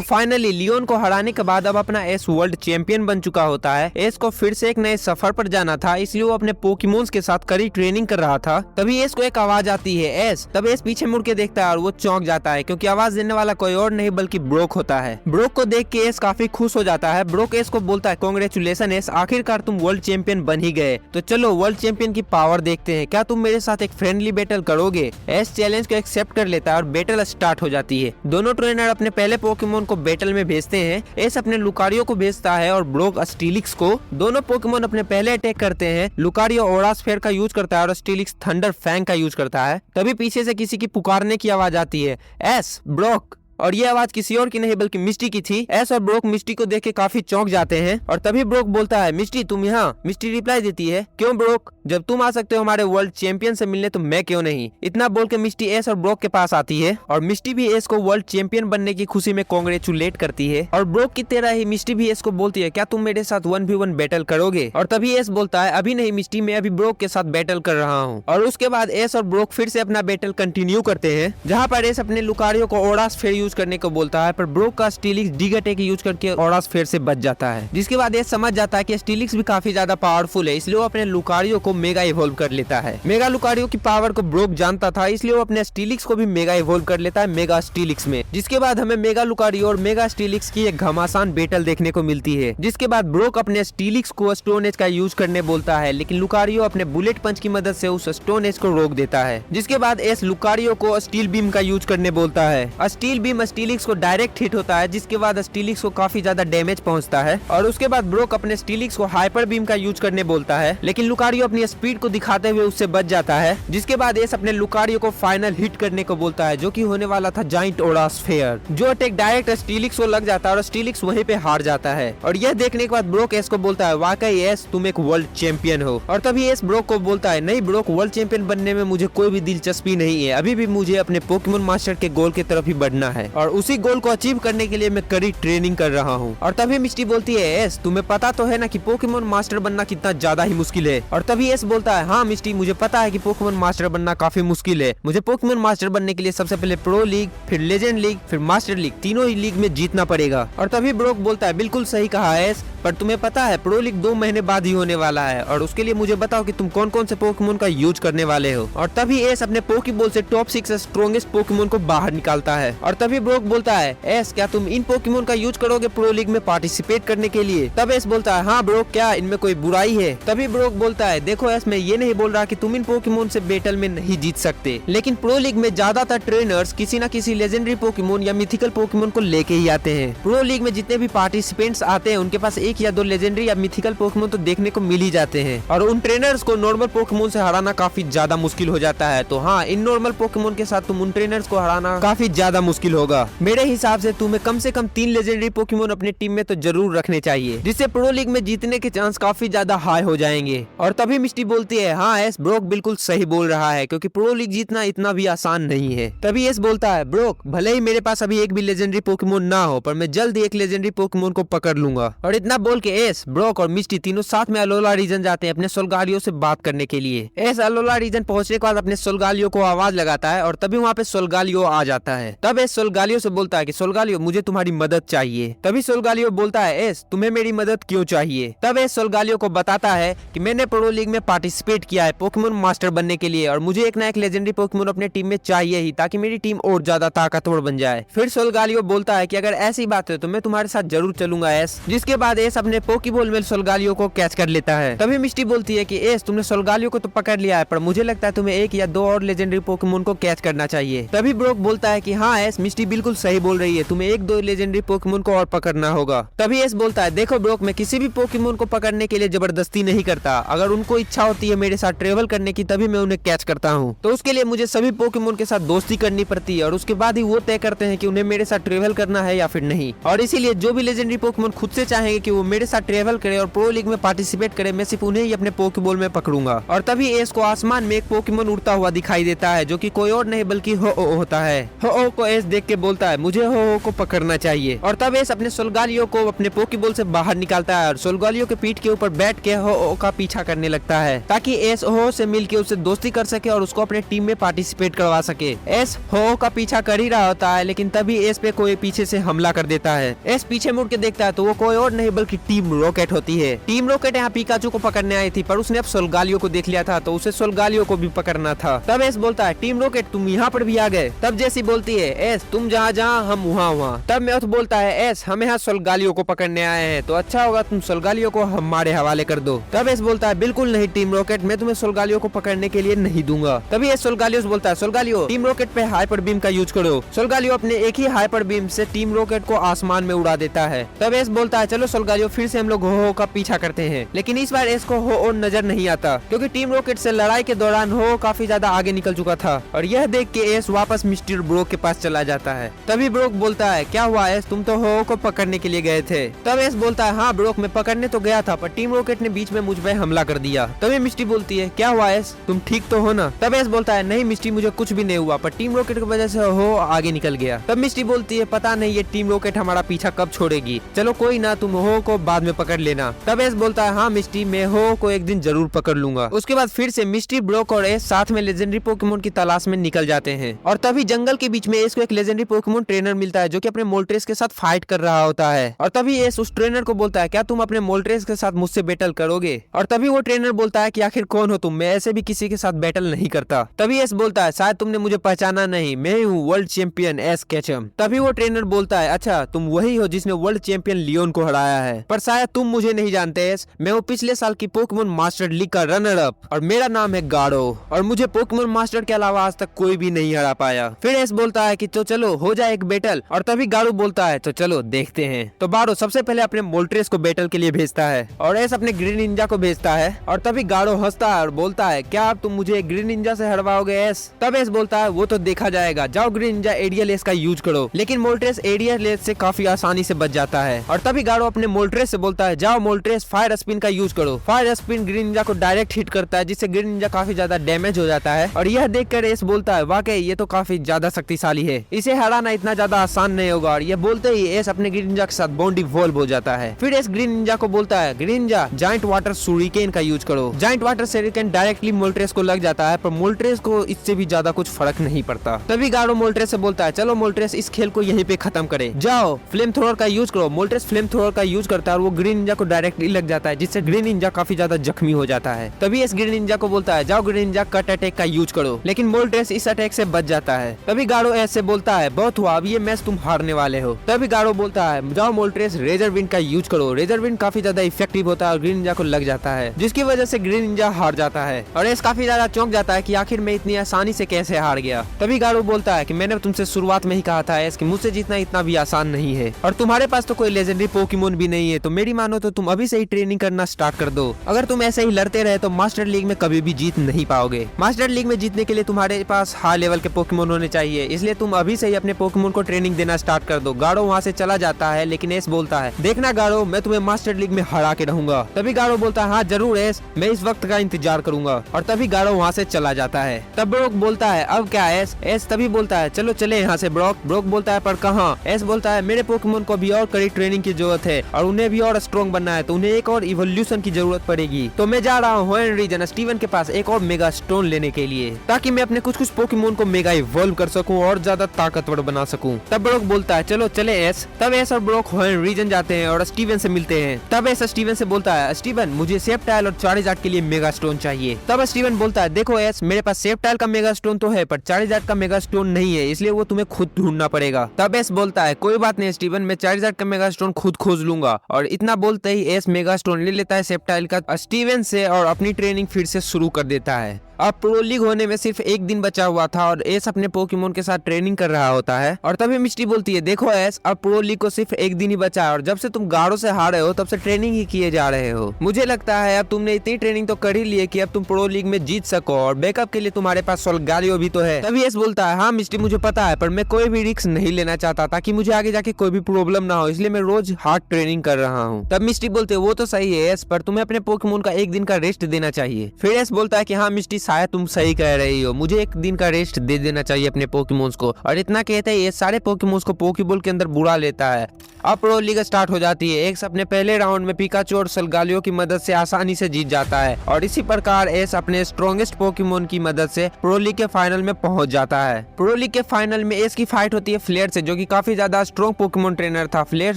Finally Leone को हराने के बाद अब अपना एस वर्ल्ड चैंपियन बन चुका होता है। एस को फिर से एक नए सफर पर जाना था, इसलिए वो अपने पोकेमोन्स के साथ कड़ी ट्रेनिंग कर रहा था। तभी एस को एक आवाज आती है एस। तब एस पीछे मुड़ के देखता है और वो चौंक जाता है क्योंकि आवाज देने वाला कोई और नहीं बल्कि ब्रोक होता है। ब्रोक को देख के एस काफी खुश हो जाता है। ब्रोक एस को बोलता है कांग्रेचुलेशन एस, आखिरकार तुम वर्ल्ड चैंपियन बन ही गए। तो चलो वर्ल्ड चैंपियन की पावर देखते हैं, क्या तुम मेरे साथ एक फ्रेंडली बैटल करोगे? एस चैलेंज को एक्सेप्ट कर लेता है और बैटल स्टार्ट हो जाती है। दोनों ट्रेनर अपने पहले पोकेमोन को बैटल में भेजते हैं। एस अपने लुकारियो को भेजता है और ब्रोक स्टीलिक्स को। दोनों पोकेमोन अपने पहले अटैक करते हैं। लुकारियो ओरा स्फेयर का यूज करता है और स्टीलिक्स थंडर फैंग का यूज करता है। तभी पीछे से किसी की पुकारने की आवाज आती है, एस, ब्रोक। और ये आवाज किसी और की नहीं बल्कि मिस्टी की थी। एस और ब्रोक मिस्टी को देख के काफी चौंक जाते हैं और तभी ब्रोक बोलता है, मिस्टी तुम यहाँ? मिस्टी रिप्लाई देती है, क्यों ब्रोक, जब तुम आ सकते हो हमारे वर्ल्ड चैंपियन से मिलने तो मैं क्यों नहीं? इतना बोल के मिस्टी एस और ब्रोक के पास आती है और मिस्टी भी एस को वर्ल्ड चैंपियन बनने की खुशी में कांग्रेचुलेट करती है। और ब्रोक की तरह ही मिस्टी भी एस को बोलती है, क्या तुम मेरे साथ 1v1 बैटल करोगे? और तभी एस बोलता है, अभी नहीं मिस्टी, मैं अभी ब्रोक के साथ बैटल कर रहा हूँ। और उसके बाद एस और ब्रोक फिर से अपना बैटल कंटिन्यू करते हैं, जहाँ पर एस अपने लुकारियो को ओरा स्फेयर यूज करने को बोलता है, पर ब्रोक का स्टीलिक्स डिग अटैक यूज करके ओरा स्फेयर से बच जाता है। जिसके बाद एस समझ जाता है कि स्टीलिक्स भी काफी ज्यादा पावरफुल है, इसलिए वो अपने लुकारियो को मेगा इवॉल्व कर लेता है। मेगा लुकारियो की पावर को ब्रोक जानता था, इसलिए वो अपने स्टीलिक्स को भी मेगा इवॉल्व कर लेता है मेगा स्टीलिक्स में। जिसके बाद हमें मेगा लुकारियो और मेगा स्टीलिक्स की एक घमासान बैटल देखने को मिलती है। जिसके बाद ब्रोक अपने स्टीलिक्स को स्टोन एज का यूज करने बोलता है, लेकिन लुकारियो अपने बुलेट पंच की मदद से उस स्टोन एज को रोक देता है। जिसके बाद एस लुकारियो को स्टील बीम का यूज करने बोलता है। स्टील बीम स्टीलिक्स को डायरेक्ट हिट होता है, जिसके बाद स्टीलिक्स को काफी ज्यादा डैमेज पहुंचता है। और उसके बाद ब्रोक अपने स्टीलिक्स को हाइपर बीम का यूज करने बोलता है, लेकिन लुकारियो अपनी स्पीड को दिखाते हुए उससे बच जाता है। जिसके बाद एस अपने लुकारियो को फाइनल हिट करने को बोलता है, जो कि होने वाला था जाइंट ओरा स्फेयर। जो अटैक डायरेक्ट स्टीलिक्स को लग जाता है और स्टीलिक्स वहीं पे हार जाता है। और यह देखने के बाद ब्रोक एस को बोलता है, वाकई एस तुम एक वर्ल्ड चैंपियन हो। और तभी एस ब्रोक को बोलता है, नहीं ब्रोक, वर्ल्ड चैंपियन बनने में मुझे कोई भी दिलचस्पी नहीं है, अभी भी मुझे अपने पोकेमोन मास्टर के गोल की तरफ ही बढ़ना है और उसी गोल को अचीव करने के लिए मैं कड़ी ट्रेनिंग कर रहा हूँ। और तभी मिस्टी बोलती है, एस तुम्हें पता तो है ना कि पोकेमोन मास्टर बनना कितना ज्यादा ही मुश्किल है? और तभी एस बोलता है, हाँ मिस्टी, मुझे पता है कि पोकेमोन मास्टर बनना काफी मुश्किल है। मुझे पोकेमोन मास्टर बनने के लिए सबसे पहले प्रो लीग, फिर लेजेंड लीग, फिर मास्टर लीग, तीनों ही लीग में जीतना पड़ेगा। और तभी ब्रोक बोलता है, बिल्कुल सही कहा एस, पर तुम्हें पता है प्रो लीग 2 महीने बाद ही होने वाला है और उसके लिए मुझे बताओ कि तुम कौन कौन से पोकेमोन का यूज करने वाले हो। और तभी एस अपने पोकेबॉल से टॉप 6 स्ट्रॉन्गेस्ट पोकेमोन को बाहर निकालता है। और तभी ब्रोक बोलता है, एस क्या तुम इन पोकेमोन का यूज करोगे प्रो लीग में पार्टिसिपेट करने के लिए? तब एस बोलता है, हाँ ब्रोक, क्या इनमें कोई बुराई है? तभी ब्रोक बोलता है, देखो एस, मैं ये नहीं बोल रहा कि तुम इन पोकेमोन से बैटल में नहीं जीत सकते, लेकिन प्रो लीग में ज्यादातर ट्रेनर्स किसी न किसी लेजेंडरी पोकेमोन या मिथिकल पोकेमोन को लेके ही आते हैं। प्रो लीग में जितने भी पार्टिसिपेंट्स आते हैं उनके पास 1 या 2 लेजेंडरी या मिथिकल पोकेमोन तो देखने को मिल ही जाते हैं और उन ट्रेनर्स को नॉर्मल पोकेमोन से हराना काफी ज्यादा मुश्किल हो जाता है। तो हाँ, इन नॉर्मल पोकेमोन के साथ तुम उन ट्रेनर्स को हराना काफी ज्यादा मुश्किल होगा। मेरे हिसाब से तुम्हें कम से कम 3 लेजेंडरी पोकेमोन अपने टीम में तो जरूर रखने चाहिए, जिससे प्रो लीग में जीतने के चांस काफी ज्यादा हाई हो जाएंगे। और तभी मिस्टी बोलती है, हाँ एस, ब्रोक बिल्कुल सही बोल रहा है, क्योंकि प्रो लीग जीतना इतना भी आसान नहीं है। तभी एस बोलता है, ब्रोक, भले ही मेरे पास अभी एक भी लेजेंडरी पोकेमोन ना हो, पर मैं जल्द ही एक लेजेंडरी पोकेमोन को पकड़ लूंगा। और इतना बोल के एस, ब्रोक और मिस्टी तीनों साथ में अलोला रीजन जाते हैं अपने सोलगालियो से बात करने के लिए। एस अलोला रीजन पहुंचने के बाद अपने सोलगालियो को आवाज लगाता है और तभी वहाँ पे सोलगालियो आ जाता है। तब एस सोलगालियो से बोलता है कि सोलगालियो, मुझे तुम्हारी मदद चाहिए। तभी सोलगालियो बोलता है, एस तुम्हें मेरी मदद क्यों चाहिए? तब एस सोलगालियो को बताता है कि मैंने प्रो लीग में पार्टिसिपेट किया है पोकेमोन मास्टर बनने के लिए और मुझे एक ना एक लेजेंडरी पोकेमोन अपने टीम में चाहिए ही, ताकि मेरी टीम और ज्यादा ताकतवर बन जाए। फिर सोलगालियो बोलता है कि अगर ऐसी बात है तो मैं तुम्हारे साथ जरूर चलूंगा एस। जिसके बाद एस अपने पोकेबॉल में सोलगालियो को कैच कर लेता है। तभी मिस्टी बोलती है कि एस, तुमने सोलगालियो को तो पकड़ लिया है, पर मुझे लगता है तुम्हें 1 या 2 और लेजेंडरी पोकेमोन को कैच करना चाहिए। तभी ब्रोक बोलता है कि हाँ एस, मिस्टी बिल्कुल सही बोल रही है, तुम्हें 1-2 लेजेंडरी पोकेमोन को और पकड़ना होगा। तभी एस बोलता है, देखो ब्रोक, मैं किसी भी पोकेमोन को पकड़ने के लिए जबरदस्ती नहीं करता। अगर उनको इच्छा होती है मेरे साथ ट्रेवल करने की, तभी मैं उन्हें कैच करता हूँ। तो उसके लिए मुझे सभी पोकेमोन के साथ दोस्ती करनी पड़ती है और उसके बाद ही वो तय करते हैं कि उन्हें मेरे साथ ट्रेवल करना है या फिर नहीं। और इसीलिए जो भी लेजेंडरी पोकेमोन खुद से चाहेंगे कि वो मेरे साथ ट्रेवल करे और प्रो लीग में पार्टिसिपेट करे, मैं सिर्फ उन्हें ही अपने पोकेबॉल में पकड़ूंगा। और तभी एस को आसमान में एक पोकेमोन उड़ता हुआ दिखाई देता है, जो कि कोई और नहीं बल्कि हो-ओ होता है। हो-ओ को एस देख के बोलता है, मुझे हो-ओ को पकड़ना चाहिए। और तब एस अपने सोलगालियो को अपने पोकेबॉल से बाहर निकालता है और सोलगालियो के पीठ के ऊपर बैठ के हो-ओ का पीछा करने लगता करता है ताकि एस हो से मिलकर उससे दोस्ती कर सके और उसको अपने टीम में पार्टिसिपेट करवा सके। एस हो का पीछा कर ही रहा होता है, लेकिन तभी एस पे कोई पीछे से हमला कर देता है। एस पीछे मुड़ के देखता है तो वो कोई और नहीं बल्कि टीम रॉकेट होती है। टीम रॉकेट यहाँ पिकाचू को पकड़ने आई थी, पर उसने अब सोल्गालियो को देख लिया था तो उसे सोल्गालियो को भी पकड़ना था। तब एस बोलता है टीम रॉकेट तुम यहाँ पर भी आ गए। तब जेसी बोलती है एस तुम जहाँ जहाँ हम वहाँ। तब मेथ बोलता है एस हम यहाँ सोल्गालियो को पकड़ने आए हैं, तो अच्छा होगा तुम सोल्गालियो को हमारे हवाले कर दो। तब एस बोलता है बिल्कुल नहीं टीम रॉकेट, मैं तुम्हें सोल्गालियो को पकड़ने के लिए नहीं दूंगा। तभी एस सोल्गालियो से बोलता है सोल्गालियो टीम रॉकेट पे हाइपर बीम का यूज करो। सोल्गालियो अपने एक ही हाइपर बीम से टीम रॉकेट को आसमान में उड़ा देता है। तब एस बोलता है चलो सोल्गालियो फिर से हम लोग हो का पीछा करते हैं, लेकिन इस बार एस को हो और नजर नहीं आता क्योंकि टीम रॉकेट से लड़ाई के दौरान हो काफी ज्यादा आगे निकल चुका था। और यह देख के एस वापस मिस्टर ब्रोक के पास चला जाता है। तभी ब्रोक बोलता है क्या हुआ एस, तुम तो हो को पकड़ने के लिए गए थे। तब एस बोलता है हाँ ब्रोक मैं पकड़ने तो गया था, पर टीम रॉकेट ने बीच में मुझ पे हमला कर दिया। तभी मिस्टी बोलती है क्या हुआ एस, तुम ठीक तो हो ना। तब एस बोलता है नहीं मिस्टी मुझे कुछ भी नहीं हुआ, पर टीम रॉकेट की वजह से हो आगे निकल गया। तब मिस्टी बोलती है पता नहीं ये टीम रॉकेट हमारा पीछा कब छोड़ेगी, चलो कोई ना तुम हो को बाद में पकड़ लेना। तब एस बोलता है हाँ मिस्टी मैं हो को एक दिन जरूर पकड़ लूंगा। उसके बाद फिर से मिस्टी ब्रोक और एस साथ में लेजेंडरी पोकेमोन की तलाश में निकल जाते हैं। और तभी जंगल के बीच में एस को एक लेजेंडरी पोकेमोन ट्रेनर मिलता है जो कि अपने मोल्ट्रेस के साथ फाइट कर रहा होता है। और तभी एस उस ट्रेनर को बोलता है क्या तुम अपने मोल्ट्रेस के साथ मुझसे बैटल करोगे। और तभी वो ट्रेनर बोलता है कि आखिर कौन हो तुम, मैं ऐसे भी किसी के साथ बैटल नहीं करता। तभी एस बोलता है शायद तुमने मुझे पहचाना नहीं, मैं हूँ वर्ल्ड चैंपियन एस केचम। तभी वो ट्रेनर बोलता है अच्छा तुम वही हो जिसने वर्ल्ड चैंपियन लियोन को हराया है, पर शायद तुम मुझे नहीं जानते एस, मैं वो पिछले साल की पोकेमोन मास्टर लीग का रनर अप और मेरा नाम है गाड़ो, और मुझे पोकेमोन मास्टर के अलावा आज तक कोई भी नहीं हरा पाया। फिर एस बोलता है कि तो चलो हो जाए एक बैटल। और तभी गाड़ो बोलता है तो चलो देखते हैं। तो गाड़ो सबसे पहले अपने मोल्ट्रेस को बैटल के लिए भेजता है और एस अपने ग्रीन निंजा को भेजता है। और तभी गाड़ो हंसता है और बोलता है क्या अब तुम मुझे ग्रीन निंजा से हरवाओगे एस। तब एस बोलता है वो तो देखा जाएगा, जाओ ग्रीन निंजा एरियल एस का यूज करो। लेकिन मोल्ट्रेस एरियल एस से काफी आसानी से बच जाता है। और तभी गाड़ो अपने मोल्ट्रेस से बोलता है जाओ मोल्ट्रेस फायर स्पिन का यूज करो। फायर स्पिन ग्रीन निंजा को डायरेक्ट हिट करता है जिससे ग्रीन निंजा काफी ज्यादा डैमेज हो जाता है। और यह देखकर एस बोलता है वाकई ये तो काफी ज्यादा शक्तिशाली है, इसे हराना इतना ज्यादा आसान नहीं होगा। और ये बोलते ही एस अपने ग्रीन निंजा के साथ बॉन्ड इवॉल्व हो जाता है। फिर एस ग्रीन निंजा को बोलता है ग्रीन निंजा जायंट वाटर सुरिकेन का यूज करो। जायंट वाटर सुरिकेन डायरेक्टली मोल्ट्रेस को लग जाता है, पर मोल्ट्रेस को इससे भी ज्यादा कुछ फर्क नहीं पड़ता। तभी गाड़ो मोल्ट्रेस से बोलता है चलो मोल्ट्रेस इस खेल को यहीं पे खत्म करे, जाओ फ्लेम थ्रोअर का यूज करो। मोल्ट्रेस फ्लेम थ्रोअर का यूज करता है और वो ग्रीन निंजा को डायरेक्टली लग जाता है जिससे ग्रीन निंजा काफी ज्यादा जख्मी हो जाता है। तभी इस ग्रीन निंजा को बोलता है जाओ ग्रीन निंजा कट अटैक का यूज करो, लेकिन मोल्ट्रेस इस अटैक से बच जाता है। तभी गाड़ो ऐसे बोलता है बहुत हुआ, अब ये मैच तुम हारने वाले हो। तभी गाड़ो बोलता है जाओ मोल्ट्रेस रेजर विंड का यूज करो। रेजर विंड काफी ज्यादा इफेक्टिव होता है और ग्रीन निंजा को लग जाता है, जिसकी वजह से ग्रीन निंजा हार जाता है। और एस काफी ज्यादा चौंक जाता है कि आखिर मैं इतनी आसानी से कैसे हार गया। तभी गाड़ो बोलता है कि मैंने तुमसे शुरुआत में ही कहा था एस कि मुझसे जीतना इतना भी आसान नहीं है, और तुम्हारे पास तो कोई लेजेंडरी पोकेमोन भी नहीं है, तो मेरी मानो तो तुम अभी से ही ट्रेनिंग करना स्टार्ट कर दो। अगर तुम ऐसे ही लड़ते रहे तो मास्टर लीग में कभी भी जीत नहीं पाओगे। मास्टर लीग में जीतने के लिए तुम्हारे पास हाई लेवल के पोकेमोन होने चाहिए, इसलिए तुम अभी से ही अपने पोकेमोन को ट्रेनिंग देना स्टार्ट कर दो। गाड़ो वहाँ से चला जाता है, लेकिन एस बोलता है देखना गाड़ो मैं तुम्हें मास्टर लीग में हरा के रहूंगा। तभी गाड़ो बोलता है हाँ जरूर एस, मैं इस वक्त का इंतजार करूंगा। और तभी गाड़ो वहाँ से चला जाता है। तब ब्रोक बोलता है अब क्या एस। एस तभी बोलता है चलो चले यहाँ से ब्रोक। ब्रोक बोलता है पर कहाँ। एस बोलता है मेरे पोकेमोन को भी और कड़ी ट्रेनिंग की जरूरत है और उन्हें भी और स्ट्रॉन्ग बनना है, तो उन्हें एक और इवोल्यूशन की जरूरत पड़ेगी। तो मैं जा रहा हूँ होएन रीजन स्टीवन के पास एक और मेगा स्टोन लेने के लिए, ताकि मैं अपने कुछ पोकेमोन को मेगा इवॉल्व कर सकूं और ज्यादा ताकतवर बना सकूं। तब ब्रोक बोलता है चलो चले एस। तब एस और ब्रोक होएन रीजन जाते हैं और स्टीवन से मिलते हैं। तब एस स्टीवन से बोलता है स्टीवन मुझे सेप्टाइल और चार्जार्ड के लिए मेगा स्टोन चाहिए। तब स्टीवन बोलता है देखो एस मेरे पास सेप्टाइल का मेगा स्टोन तो है, पर चार्जार्ड का मेगा स्टोन नहीं है, इसलिए वो तुम्हें खुद ढूंढना पड़ेगा। तब एस बोलता है कोई बात नहीं स्टीवन, मैं चार्जार्ड का मेगा स्टोन खुद खोज लूंगा। और इतना बोलते ही एस मेगा स्टोन ले लेता है सेप्टाइल का स्टीवन से और अपनी ट्रेनिंग फिर से शुरू कर देता है। अब प्रो लीग होने में सिर्फ एक दिन बचा हुआ था और एस अपने पोकेमोन के साथ ट्रेनिंग कर रहा होता है। और तभी मिस्टी बोलती है देखो एस अब प्रो लीग को सिर्फ एक दिन ही बचा है और जब से तुम गाड़ो से हारे हो तब से ट्रेनिंग ही किए जा रहे हो। मुझे लगता है अब तुमने इतनी ट्रेनिंग तो कर ही ली है कि अब तुम प्रो लीग में जीत सको, और बैकअप के लिए तुम्हारे पास सोल्गालियो भी तो है। तभी एस बोलता है हाँ मिस्टी मुझे पता है, पर मैं कोई भी रिस्क नहीं लेना चाहता ताकि मुझे आगे जाके कोई भी प्रॉब्लम ना हो, इसलिए मैं रोज हार्ड ट्रेनिंग कर रहा हूँ। तब मिस्टी बोलते वो तो सही है एस, पर तुम्हें अपने पोकेमोन का एक दिन का रेस्ट देना चाहिए। फिर एस बोलता है कि हाँ मिस्टी शायद तुम सही कह रही हो, मुझे एक दिन का रेस्ट दे देना चाहिए अपने पोकेमोन्स को। और इतना कहते ही ये सारे पोकेमोन्स को पोकेबॉल के अंदर बुला लेता है। अब प्रो लीग स्टार्ट हो जाती है। एक्स अपने पहले राउंड में पिकाचू और सलगालियो की मदद से आसानी से जीत जाता है और इसी प्रकार एस अपने स्ट्रॉन्गेस्ट पोकेमोन की मदद से प्रो लीग के फाइनल में पहुंच जाता है। प्रो लीग के फाइनल में एस की फाइट होती है फ्लेयर से, जो कि काफी ज्यादा स्ट्रॉन्ग पोकेमोन ट्रेनर था। फ्लेयर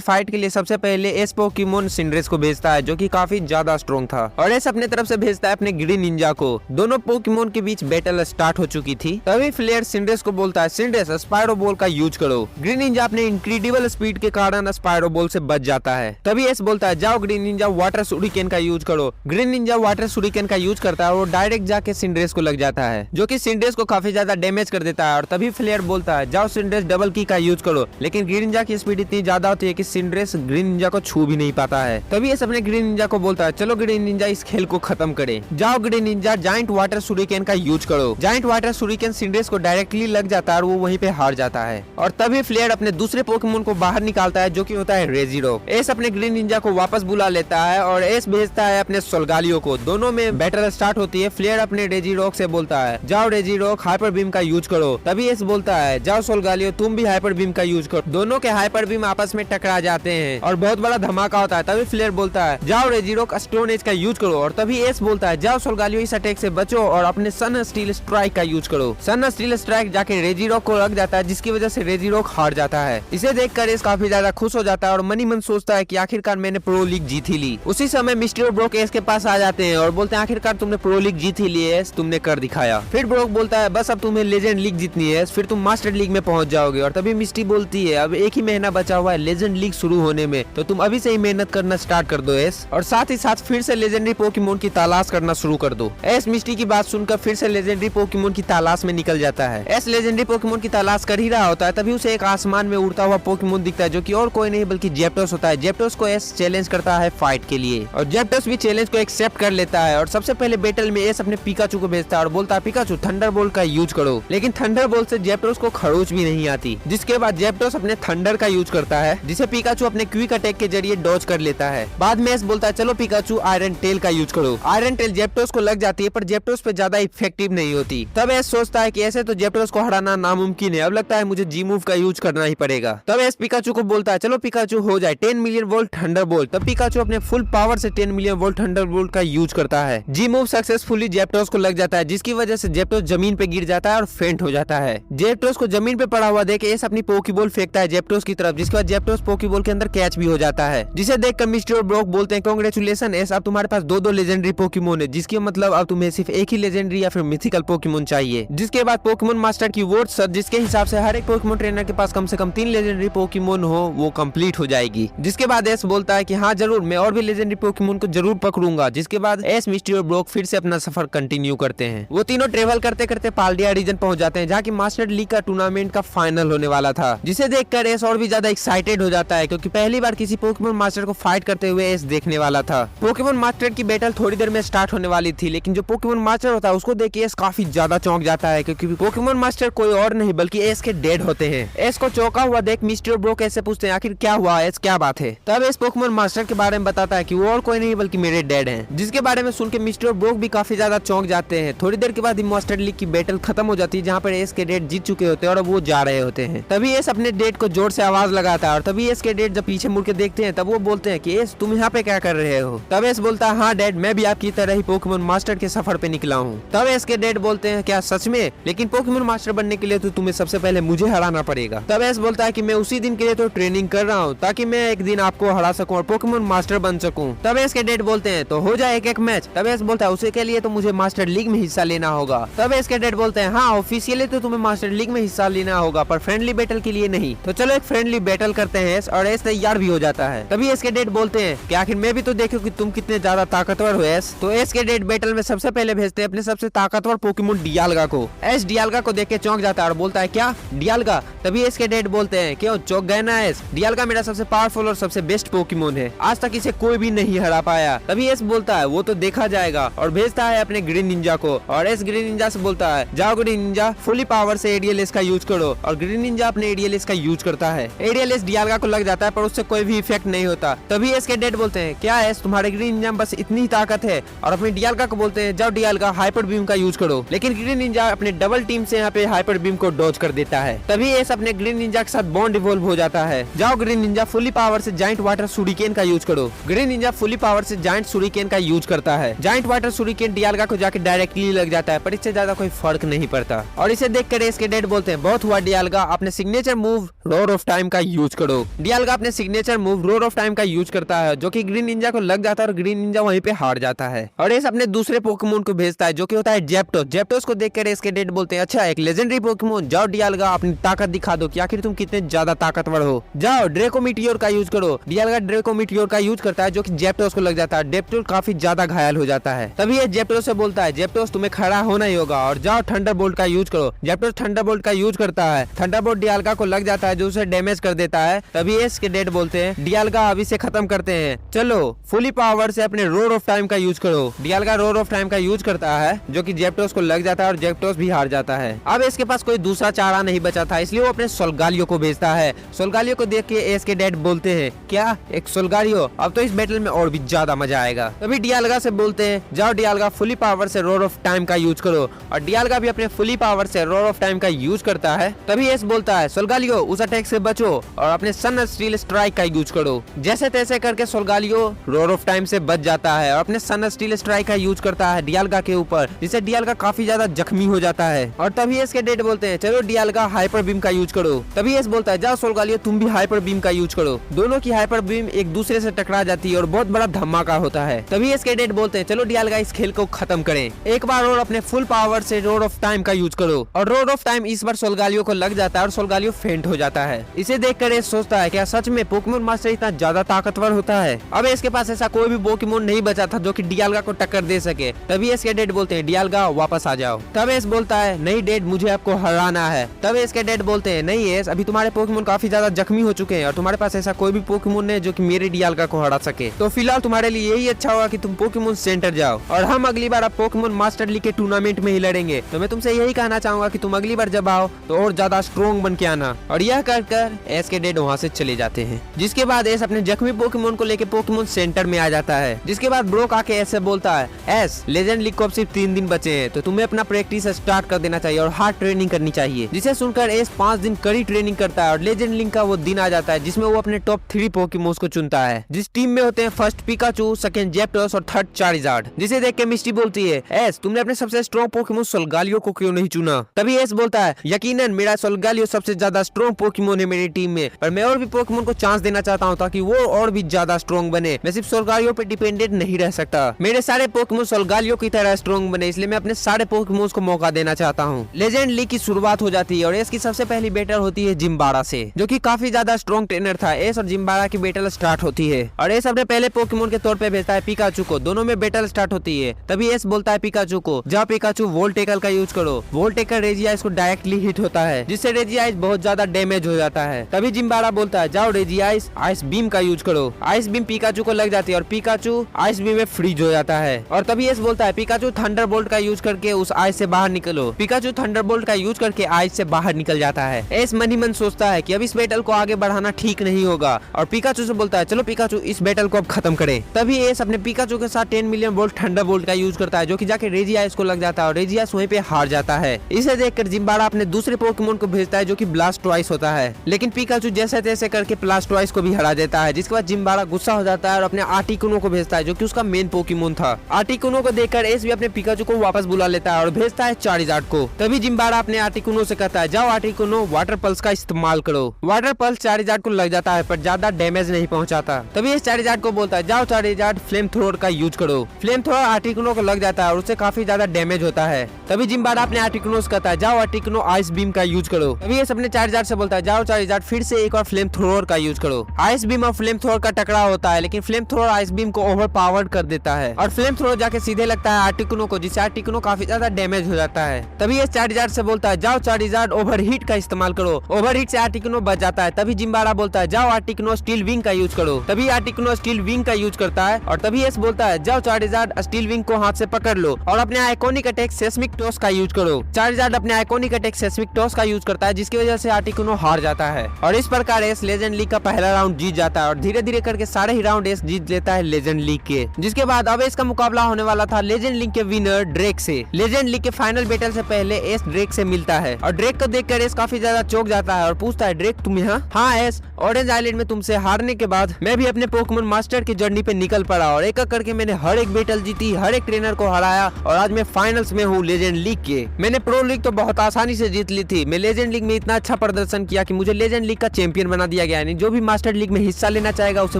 फाइट के लिए सबसे पहले एस पोकेमोन सिंड्रेस को भेजता है, जो कि काफी ज्यादा स्ट्रॉन्ग था, और एस अपने तरफ से भेजता है अपने ग्रीन निंजा को। दोनों पोकेमोन के बीच बैटल स्टार्ट हो चुकी थी। तभी फ्लेयर सिंड्रेस को बोलता है, सिंड्रेस स्पायरो बॉल का यूज करो। ग्रीन निंजा अपने इनक्रेडिबल स्पीड के कारण स्पायरो बॉल से जाता है। तभी एस बोलता है, जाओ ग्रीन निंजा वाटर सुरिकेन का यूज करो। ग्रीन निंजा वाटर सुरिकेन का यूज करता है और डायरेक्ट जाके सिंड्रेस को लग जाता है, जो कि सिंड्रेस को काफी ज्यादा डैमेज कर देता है। और तभी फ्लेयर बोलता है, जाओ सिंड्रेस डबल की का यूज करो, लेकिन ग्रीन निंजा की स्पीड इतनी ज्यादा होती है कि सिंड्रेस ग्रीन निंजा को छू भी नहीं पाता है। तभी एस अपने ग्रीन निंजा को बोलता है, चलो ग्रीन निंजा इस खेल को खत्म करे, जाओ ग्रीन निंजा जाइंट वाटर सुरिकेन का यूज करो। जाइंट वाटर सुरिकेन सिंड्रेस को डायरेक्टली लग जाता है और वो वहीं पे हार जाता है। और तभी फ्लेयर अपने दूसरे पोकेमोन को बाहर निकालता है, जो कि होता है रेजिरोक। एस अपने ग्रीन निंजा को वापस बुला लेता है और एस भेजता है अपने सोलगालियो को। दोनों में बैटल स्टार्ट होती है। फ्लेयर अपने रेजिरोक से बोलता है, जाओ रेजिरोक हाइपर बीम का यूज करो। तभी एस बोलता है, जाओ सोलगालियो तुम भी हाइपर बीम का यूज करो। दोनों के हाइपर बीम आपस में टकरा जाते हैं और बहुत बड़ा धमाका होता है। तभी फ्लेयर बोलता है, जाओ रेजिरोक स्टोन एज का यूज करो। और तभी एस बोलता है, जाओ सोलगालियो इस अटैक से बचो और अपने सन स्टील स्ट्राइक का यूज करो। सन स्टील स्ट्राइक जाके रेजिरोक को लग जाता है, जिसकी वजह से रेजिरोक हार जाता है। इसे देखकर एस काफी ज्यादा खुश हो जाता है और मनी मन सोचता है कि आखिरकार मैंने प्रो लीग जीत ही ली। उसी समय मिस्टर ब्रोक एस के पास आ जाते हैं और बोलते हैं, आखिरकार तुमने प्रो लीग जीत ही ली है, तुमने कर दिखाया। फिर ब्रोक बोलता है, बस अब तुम्हें लेजेंड लीग जीतनी है, फिर तुम मास्टर लीग में पहुंच जाओगे। और तभी मिस्टी बोलती है, अब एक ही महीना बचा हुआ है लेजेंड लीग शुरू होने में, तो तुम अभी से ही मेहनत करना स्टार्ट कर दो एस, और साथ ही साथ फिर से लेजेंडरी पोकेमोन की तलाश करना शुरू कर दो। एस मिस्टी की बात सुनकर फिर से लेजेंडरी पोकेमोन की तलाश में निकल जाता है। एस लेजेंडरी पोकेमोन की तलाश कर ही रहा होता है, तभी उसे एक आसमान में उड़ता हुआ पोकेमोन दिखता है, जो कि और कोई नहीं बल्कि जेप्टोस होता है। जेप्टोस को एस चैलेंज करता है फाइट के लिए और जेप्टोस भी चैलेंज को एक्सेप्ट कर लेता है। और सबसे पहले बैटल में एस अपने पिकाचू को भेजता है और बोलता है, पिकाचू थंडर बोल्ट का यूज करो। लेकिन थंडर बोल्ट से जेप्टोस को खरोच भी नहीं आती, जिसके बाद जेप्टोस अपने थंडर का यूज करता है, जिसे पिकाचू अपने क्विक अटैक के जरिए डॉज कर लेता है। बाद में एस बोलता है, चलो पिकाचू आयरन टेल का यूज करो। आयरन टेल जेप्टोस को लग जाती है, पर जेप्टोस पे ज्यादा इफेक्टिव नहीं होती। तब एस सोचता है कि ऐसे तो जेप्टोस को हराना नामुमकिन है, अब लगता है मुझे जी मूव का यूज करना ही पड़ेगा। तब एस पिकाचू को बोलता है, चलो पिकाचू हो जाए 10 मिलियन वोल्ट थंडर बोल्ट। तब पिकाचू अपने फुल पावर से 10 मिलियन वोल्ट थंडर बोल्ट का यूज करता है। जी मूव सक्सेसफुली जेप्टोस को लग जाता है, जिसकी वजह से जेप्टोस जमीन पे गिर जाता है और फेंट हो जाता है। जेप्टोस को जमीन पे पड़ा हुआ देख एस अपनी पोकीबॉल फेंकता है जेप्टोस की तरफ, जिसके बाद जेप्टोस पोकीबॉल के अंदर कैच भी हो जाता है, जिसे देखकर मिस्टर ब्रोक बोलते हैं, कांग्रेचुलेशन एस, अब तुम्हारे पास दो लेजेंडरी पोकेमोन है, जिसके मतलब अब तुम्हें सिर्फ एक ही लेजेंडरी या फिर मिथिकल पोकेमोन चाहिए। जिसके बाद पोकेमोन मास्टर की वोट सर, जिसके हिसाब से हर एक पोकेमोन ट्रेनर के पास कम से कम 3 लेजेंडरी पोकेमोन हो, वो कंप्लीट हो जाएगी। जिसके बाद एस बोलता है कि हाँ जरूर, मैं और भी लेजेंडरी पोकेमोन को जरूर पकड़ूंगा। जिसके बाद एस मिस्टर ब्रोक फिर से अपना सफर कंटिन्यू करते हैं। वो तीनों ट्रेवल करते करते पाल्डिया रीजन पहुंच जाते हैं, जहाँ की मास्टर लीग का टूर्नामेंट का फाइनल होने वाला था, जिसे देखकर एस और भी ज्यादा एक्साइटेड हो जाता है, क्योंकि पहली बार किसी पोकेमोन मास्टर को फाइट करते हुए एस देखने वाला था। पोकेमोन मास्टर की बैटल थोड़ी देर में स्टार्ट होने वाली थी, लेकिन जो पोकेमोन मास्टर होता है उसको देख के एस काफी ज्यादा चौंक जाता है, क्योंकि पोकेमोन मास्टर कोई और नहीं बल्कि एस के डेड होते हैं। एस को चौंका हुआ देख मिस्टर ब्रोक ऐसे पूछते हैं, आखिर क्या हुआ एस, क्या बात है? तब एस पोकेमोन मास्टर के बारे में बताता है कि वो और कोई नहीं बल्कि मेरे डेड हैं, जिसके बारे में सुन के मिस्टर ब्रोक भी काफी ज्यादा चौंक जाते हैं। थोड़ी देर के बाद मास्टर लीग की बैटल खत्म हो जाती है, जहाँ पर एस के डेड जीत चुके होते हैं और वो जा रहे होते हैं। तभी एस अपने डेड को जोर से आवाज लगाता है और तभी एस के डेड जब पीछे मुड़ के देखते हैं, तब वो बोलते हैं कि एस तुम यहाँ पे क्या कर रहे हो? तब एस बोलता है, हाँ डेड, मैं भी आपकी तरह ही पोकेमोन मास्टर के सफर पे निकला हूँ। तब एस के डेड बोलते हैं, क्या सच में? लेकिन पोकेमोन मास्टर बनने के लिए तो तुम्हें सबसे पहले मुझे हराना पड़ेगा। तब एस बोलता है कि मैं उसी दिन के लिए तो ट्रेनिंग कर रहा हूँ, ताकि मैं एक दिन आपको हरा सकूं और पोकेमोन मास्टर बन सकूं। तब एस के डेड बोलते हैं, तो हो जाए एक एक मैच। तब एस बोलता है, उसे के लिए तो मुझे मास्टर लीग में हिस्सा लेना होगा। तब एस के डेड बोलते हैं, हाँ ऑफिशियली तो तुम्हें मास्टर लीग में हिस्सा लेना होगा, पर फ्रेंडली बैटल के लिए नहीं। तो चलो एक फ्रेंडली बैटल करते हैं एस, और एस तैयार भी हो जाता है। तभी एस के डेड बोलते हैं कि आखिर मैं भी तो देखूं कि तुम कितने ज्यादा ताकतवर हो एस। तो एस के डेड बैटल में सबसे पहले भेजते हैं अपने सबसे ताकतवर पोकेमोन डियालगा को। एस डियालगा को देख के चौंक जाता है और बोलता है, क्या डियालगा? तभी एस के डेड बोलते हैं, क्यों चौंक गए ना एस? डियालगा मेरा सबसे पावरफुल और सबसे बेस्ट पोकेमोन है, आज तक इसे कोई भी नहीं हरा पाया। तभी एस बोलता है, वो तो देखा जाएगा, और भेजता है अपने ग्रीन निंजा को। और एस ग्रीन निंजा से बोलता है, जाओ ग्रीन निंजा फुली पावर से एडीएलएस का यूज करो। और ग्रीन निंजा अपने एडीएलएस का यूज करता है। एडीएलएस डियालगा को लग जाता है, पर उससे कोई भी इफेक्ट नहीं होता। तभी एस के डेड बोलते हैं, क्या एस तुम्हारे ग्रीन निंजा में बस इतनी ताकत है? और अपने डियालगा को बोलते हैं, जाओ डियालगा हाइपर बीम का यूज करो, लेकिन ग्रीन निंजा अपने डबल टीम से यहाँ पे हाइपर बीम को डॉज कर देता है। तभी एस अपने ग्रीन निंजा के साथ बॉन्ड इवॉल्व हो जाता है। जाओ ग्रीन निंजा फुली पावर से जाइंट वाटर सुरिकेन का यूज करो। ग्रीन निंजा फुली पावर से जाइंट सुरिकेन का यूज करता है। जाइंट वाटर सुरिकेन डियाल्गा को जाके डायरेक्टली लग जाता है, पर इससे ज्यादा कोई फर्क नहीं पड़ता और इसे देखकर एस के डेड बोलते हैं बहुत हुआ डियाल्गा, अपने signature move roar of time का यूज करो। डियाल्गा अपने signature move roar of time का यूज करता है, जो कि ग्रीन निंजा को लग जाता है और ग्रीन निंजा वहीं पे हार जाता है। और एस अपने दूसरे पोकेमोन को भेजता है, जो कि होता है जेप्टोस। जेप्टोस को देखकर एस के डेड बोलते हैं अच्छा एक लेजेंडरी पोकेमोन, जाओ डियाल्गा अपनी ताकत दिखा दो कि आखिर तुम कितने ज्यादा ताकतवर हो। जाओ ड्रेको मीटियोर का यूज करो। डियाल्गा ड्रेको मीटियोर का यूज करता है, जो कि जेप्टोस को लग जाता है। जेप्टोस काफी ज्यादा घायल हो जाता है। तभी ये जेप्टोस से बोलता है जेप्टोस तुम्हें खड़ा होना ही होगा और जाओ थंडरबोल्ट का यूज करो। जेप्टोस थंडरबोल्ट का यूज करता है। थंडरबोल्ट डियाल्गा को लग जाता है, जो उसे डैमेज कर देता है। तभी एस के डेड बोलते हैं डियाल्गा अभी से खत्म करते हैं, चलो फुली पावर से अपने रोर ऑफ टाइम का यूज करो। डियाल्गा रोर ऑफ टाइम का यूज करता है, जो कि जेप्टोस को लग जाता है और जेप्टोस भी हार जाता है। अब इसके पास कोई दूसरा चारा नहीं बचा था, इसलिए वो अपने सोल्गालियो को भेजता है। सोल्गालियो को देख के एस के डेड बोलते हैं क्या एक सोल्गालियो, अब तो इस बैटल में और भी ज्यादा मजा आएगा। तभी डियाल्गा से बोलते हैं जाओ डियाल्गा फुली पावर से रोर ऑफ टाइम का यूज करो, और डियाल्गा भी अपने फुली पावर से रोर ऑफ टाइम का यूज करता है। तभी एस बोलता है सोल्गालियो उस अटैक से बचो और अपने सन स्टील स्ट्राइक का यूज करो। जैसे तैसे करके सोल्गालियो रोर ऑफ टाइम से बच जाता है और अपने सन स्टील स्ट्राइक का यूज करता है डियाल्गा के ऊपर, जिससे डियाल्गा काफी ज्यादा जख्मी हो जाता है। और तभी एस के डेड बोलते हैं चलो डियाल्गा हाइपर बीम का यूज करो। तभी एस बोलता है जाओ सोल्गालियो तुम भी हाइपर बीम का यूज करो। दोनों की हाइपर बीम एक दूसरे से टकरा जाती है और बहुत बड़ा धमाका होता है। तभी एस के डेड बोलते हैं चलो डियाल्गा इस खेल को खत्म करें, एक बार और अपने फुल पावर से रोर ऑफ टाइम का यूज करो। और रोर ऑफ टाइम इस बार सोल्गालियो को लग जाता है और सोल्गालियो फेंट हो जाता है। इसे देखकर एस सोचता है क्या सच में पोकेमोन मास्टर इतना ज्यादा ताकतवर होता है। अब इसके पास ऐसा कोई भी पोकेमोन नहीं बचा था जो कि डियाल्गा को टक्कर दे सके। तभी एस के डेड बोलते हैं डियाल्गा वापस आ जाओ। तब एस बोलता है नहीं डेड मुझे आपको हराना है। तब एस के डेड बोलते हैं नहीं एस अभी तुम्हारे पोकेमोन काफी ज्यादा जख्मी हो चुके हैं और तुम्हारे पास ऐसा कोई भी पोकेमोन नहीं जो कि मेरे डियाल्गा को हरा सके, तो फिलहाल तुम्हारे लिए यही अच्छा होगा कि तुम पोकेमोन सेंटर जाओ और हम अगली बार अब पोकेमोन मास्टर लीग के टूर्नामेंट में ही लड़ेंगे। तो मैं तुमसे यही कहना चाहूंगा कि तुम अगली बार जब आओ तो और ज्यादा स्ट्रॉन्ग बन के आना। और यह कर एस के डेड वहाँ से चले जाते हैं। जिसके बाद एस अपने जख्मी पोकेमोन को लेके पोकेमोन सेंटर में आ जाता है। जिसके बाद ब्रोक आके एस से बोलता है एस लेजेंड लीग को अब सिर्फ 3 दिन बचे हैं, तो तुम्हें अपना प्रैक्टिस स्टार्ट कर देना चाहिए और हार्ड ट्रेनिंग करनी चाहिए। जिसे सुनकर एस 5 दिन कड़ी ट्रेनिंग करता है और लेजेंड लीग का वो दिन आ जाता है जिसमें वो अपने टॉप 3 पोकेमोन्स को चुनता है। जिस टीम में होते हैं फर्स्ट पिकाचू, सेकंड जेप्टोस और थर्ड चारिजार्ड। जिसे देख के मिस्टी बोलती है एस तुमने अपने सबसे स्ट्रॉन्ग पोकेमोन सोल्गालियो को क्यों नहीं चुना। तभी एस बोलता है यकीनन मेरा सोल्गालियो सबसे ज्यादा स्ट्रॉन्ग पोकेमोन है मेरी टीम में, पर मैं और भी पोकेमोन को चांस देना चाहता हूँ ताकि वो और भी ज्यादा स्ट्रॉन्ग बने। मैं सिर्फ सोल्गालियो पे डिपेंडेंट नहीं रह सकता, मेरे सारे पोकेमोन सोल्गालियो की तरह स्ट्रॉन्ग बने, इसलिए मैं अपने सारे पोकेमोन्स को मौका देना चाहता हूँ। लेजेंड लीग की शुरुआत हो जाती है और एस की सबसे पहली बैटल होती है जिम्बारा से, जो कि काफी ज्यादा स्ट्रॉन्ग ट्रेनर था। एस और जिम्बारा की बैटल स्टार्ट होती है और एस अपने पहले पोकेमोन के तौर पे भेजता है पिकाचू को। दोनों में बैटल स्टार्ट होती है। तभी एस बोलता है पिकाचू को जाओ पिकाचू वोल्ट टेकल का यूज करो। वोल्ट टेकल रेजियाइज को डायरेक्टली हिट होता है, जिससे रेजियाइज बहुत ज्यादा डैमेज हो जाता है। तभी जिम्बारा बोलता है जाओ रेजियाइज आइस बीम का यूज करो। आइस बीम पिकाचू को लग जाती है और पिकाचू आइस बीम में फ्रीज हो जाता है। और तभी एस बोलता है पिकाचू थंडरबोल्ट का यूज करके उस आइस से बाहर निकलो। पिकाचू थंडरबोल्ट का यूज करके आइस से बाहर निकल जाता है। एस मन ही मन सोचता है कि अब इस बैटल को आगे बढ़ाना ठीक नहीं होगा और पिकाचू से बोलता है चलो पिकाचू इस बैटल को अब खत्म करें। तभी एस अपने पिकाचू के साथ 10 मिलियन वोल्ट थंडरबोल्ट का यूज करता है, जो कि जाके रेजियाइज को लग जाता है और रेजियाइज वहीं पे हार जाता है। इसे देखकर जिम्बारा अपने दूसरे पोकेमोन को भेजता है जो कि ब्लास्टॉइस होता है, लेकिन पिकाचू जैसे तैसे करके ब्लास्टॉइस को भी हरा देता है। जिसके बाद जिम्बारा गुस्सा हो जाता है और अपने आर्टिकुनो को भेजता है जो कि उसका मेन पोकेमोन था। आर्टिकुनो को देखकर एस भी अपने पिकाचू को वापस बुला लेता है और भेजता है चारिजार्ड को। तभी जिम्बारा अपने आर्टिकुनो से कहता है जाओ आर्टिकुनो वाटर पल्स का इस्तेमाल करो। वाटर पल्स चारिजार्ड को लग जाता है पर ज्यादा डैमेज नहीं पहुंचाता। तभी इस चारिजार्ड को बोलता है जाओ चारिजार्ड फ्लेम थ्रोअर का यूज करो। फ्लेम थ्रोअर आर्टिकुनो को लग जाता है और उससे काफी ज्यादा डैमेज होता है। तभी जिम्बारा अपने आर्टिकुनो से कहता है जाओ आर्टिकुनो आइस बीम का यूज करो। तभी ये अपने चारिजार्ड से बोलता है जाओ चारिजार्ड फिर से एक और फ्लेम थ्रोअर का यूज करो। आइस बीम और फ्लेम थ्रोअर का टकराव होता है, लेकिन फ्लेम थ्रोअर आइस बीम को ओवर पावर्ड कर देता है और फ्लेम थ्रोअर जाके सीधे लगता है आर्टिकुनो को, जिससे आर्टिकुनो काफी ज्यादा डैमेज हो जाता है। तभी ये चारिजार्ड से बोलता है जाओ चारिजार्ड ओवरहीट का इस्तेमाल करो। ओवरहीट से आर्टिकुनो बच जाता है। तभी जिम्बारा बोलता है जाओ आर्टिकुनो स्टील विंग का यूज करो। तभी आर्टिकुनो स्टील विंग का यूज करता है और तभी एस बोलता है जाओ चारिजार्ड स्टील विंग को हाथ से पकड़ लो और अपने आइकॉनिक अटैक सेस्मिक टॉस का यूज करो। चारिजार्ड अपने आइकॉनिक अटैक सेस्मिक टॉस का यूज करता है, जिसकी वजह से आर्टिकुनो हार जाता है और इस प्रकार एस लेजेंड लीग का पहला राउंड जीत जाता है और धीरे धीरे करके सारे ही राउंड एस जीत लेता है लेजेंड लीग के। जिसके बाद अब इसका मुकाबला होने वाला था लेजेंड लीग के विनर ड्रेक से। लेजेंड लीग के फाइनल बैटल से पहले एस ड्रेक से मिलता है और ड्रेक को देखकर एस काफी ज्यादा चौंक जाता है और पूछता है, ड्रेक तुम यहाँ? हाँ एस, ऑरेंज आइलैंड में तुमसे हारने के बाद मैं भी अपने पोकेमॉन मास्टर की जर्नी पे निकल पड़ा और एक एक करके मैंने हर एक बैटल जीती, हर एक ट्रेनर को हराया और आज मैं फाइनल्स में हूँ लेजेंड लीग के। मैंने प्रो लीग तो बहुत आसानी से जीत ली थी, मैं लेजेंड लीग में इतना अच्छा प्रदर्शन किया कि मुझे लेजेंड लीग का चैंपियन बना दिया गया। जो भी मास्टर लीग में हिस्सा लेना चाहेगा उसे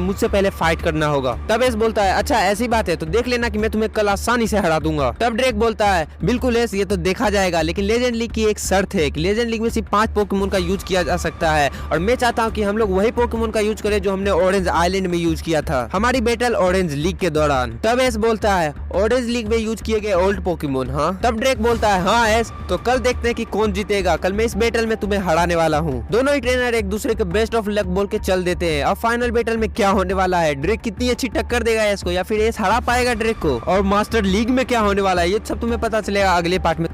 मुझसे पहले फाइट करना होगा। तब एस बोलता है, अच्छा ऐसी बात है तो देख लेना कि मैं तुम्हें कल आसानी से हरा दूंगा। तब ड्रेक बोलता है, बिल्कुल एस, ये तो देखा जाएगा, लेकिन लेजेंड लीग की एक शर्त है कि लेजेंड लीग में सिर्फ 5 पोकेमॉन का यूज किया जा सकता है और मैं चाहता हूँ कि हम लोग वही पोकेमॉन का यूज करें जो हमने ऑरेंज आइलैंड में यूज किया था हमारी बैटल ऑरेंज लीग के दौरान। तब एस बोलता है, ऑरेंज लीग में यूज किए गए ओल्ड पोकेमॉन? हाँ। तब ड्रेक बोलता है, हाँ एस, तो कल देखते हैं कि कौन जीतेगा। कल मैं इस बैटल में तुम्हें हराने वाला हूँ। दोनों ही ट्रेनर एक दूसरे के बेस्ट ऑफ लक बोल के चल देते हैं। अब फाइनल बैटल में क्या होने वाला है, ड्रेक कितनी अच्छी टक्कर देगा एस को या फिर एस हरा पाएगा ड्रेक को, और मास्टर लीग में क्या होने वाला है ये सब तुम्हें पता चलेगा अगले पार्ट में।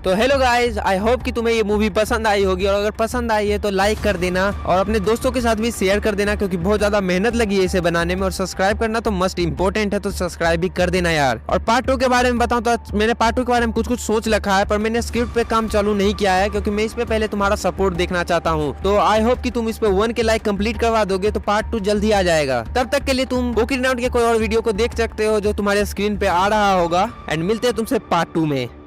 तो हेलो गाइज, आई होप कि तुम्हें ये मूवी पसंद आई होगी और अगर पसंद आई है तो लाइक कर देना और अपने दोस्तों के साथ भी शेयर कर देना क्योंकि बहुत ज्यादा मेहनत लगी है इसे बनाने में। और सब्सक्राइब करना तो मस्ट इम्पोर्टेंट है, तो सब्सक्राइब भी कर देना यार। और पार्ट 2 के बारे में बताऊं तो मैंने पार्ट 2 के बारे में कुछ सोच रखा है पर मैंने स्क्रिप्ट पे काम चालू नहीं किया है क्योंकि मैं इस पे पहले तुम्हारा सपोर्ट देखना चाहता हूँ। तो आई होप कि तुम इस पे 1 के लाइक कंप्लीट करवा दोगे तो पार्ट 2 जल्दी आ जाएगा। तब तक के लिए तुम पोकेमॉन के कोई और वीडियो को देख सकते हो जो तुम्हारे स्क्रीन पे आ रहा होगा। एंड मिलते हैं तुमसे पार्ट 2 में।